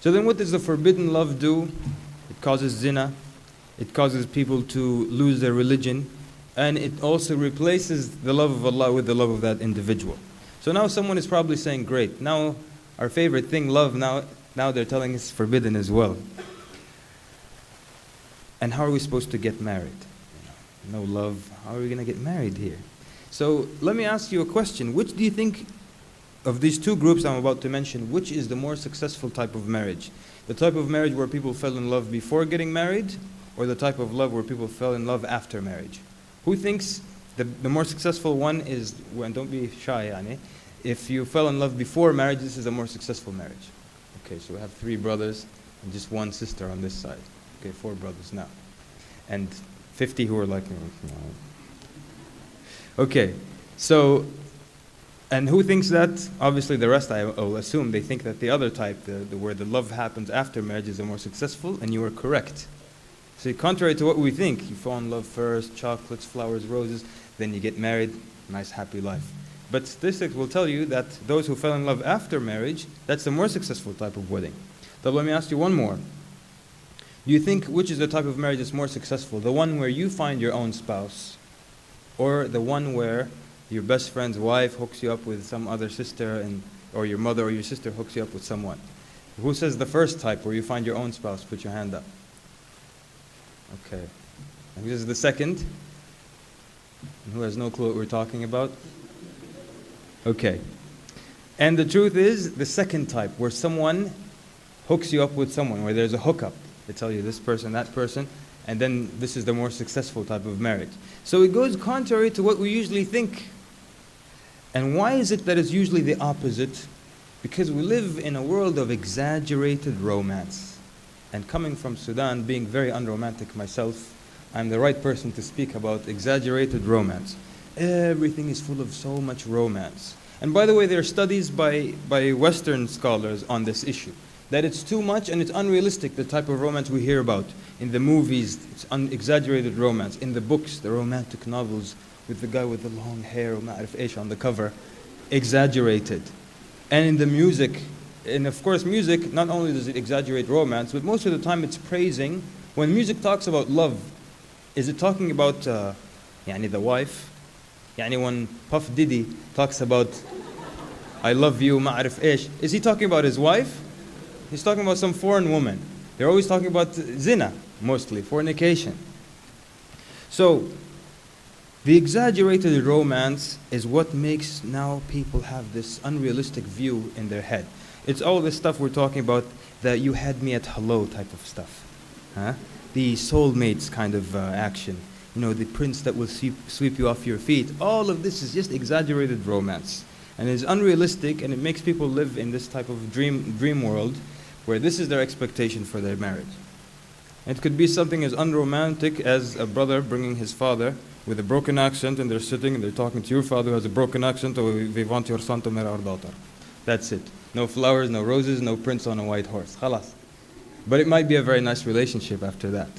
So then what does the forbidden love do? It causes zina, it causes people to lose their religion, and it also replaces the love of Allah with the love of that individual. So now someone is probably saying, great, now our favorite thing, love, now they're telling us forbidden as well. And how are we supposed to get married? No love, how are we going to get married here? So let me ask you a question. Which do you think of these two groups I'm about to mention, which is the more successful type of marriage? The type of marriage where people fell in love before getting married, or the type of love where people fell in love after marriage? Who thinks the more successful one is, when, don't be shy, yani, if you fell in love before marriage, this is a more successful marriage. Okay, so we have 3 brothers and just 1 sister on this side. Okay, 4 brothers now. And 50 who are like, no. Okay, so, and who thinks that? Obviously the rest, I will assume, they think that the other type, where the love happens after marriage, is the more successful, and you are correct. So contrary to what we think, you fall in love first, chocolates, flowers, roses, then you get married, nice happy life. But statistics will tell you that those who fell in love after marriage, that's the more successful type of wedding. So let me ask you one more. Do you think which is the type of marriage that's more successful? The one where you find your own spouse, or the one where your best friend's wife hooks you up with some other sister, or your mother or your sister hooks you up with someone? Who says the first type, where you find your own spouse? Put your hand up. Okay. And who is the second? And who has no clue what we're talking about? Okay. And the truth is, the second type, where someone hooks you up with someone, where there's a hookup. They tell you this person, that person, and then this is the more successful type of marriage. So it goes contrary to what we usually think. And why is it that it's usually the opposite? Because we live in a world of exaggerated romance. And coming from Sudan, being very unromantic myself, I'm the right person to speak about exaggerated romance. Everything is full of so much romance. And by the way, there are studies by Western scholars on this issue, that it's too much and it's unrealistic, the type of romance we hear about. In the movies, it's exaggerated romance. In the books, the romantic novels, with the guy with the long hair, on the cover, exaggerated. And in the music, and of course music, not only does it exaggerate romance, but most of the time it's praising. When music talks about love, is it talking about the wife? When Puff Diddy talks about I love you, is he talking about his wife? He's talking about some foreign woman. They're always talking about zina, mostly, fornication. So, the exaggerated romance is what makes now people have this unrealistic view in their head. It's all this stuff we're talking about, that you had me at hello type of stuff. The soulmates kind of action. The prince that will sweep you off your feet. All of this is just exaggerated romance. And it's unrealistic, and it makes people live in this type of dream world, where this is their expectation for their marriage. It could be something as unromantic as a brother bringing his father with a broken accent, and they're sitting and they're talking to your father who has a broken accent, or we want your son to marry our daughter. That's it. No flowers, no roses, no prince on a white horse. Khalas. But it might be a very nice relationship after that.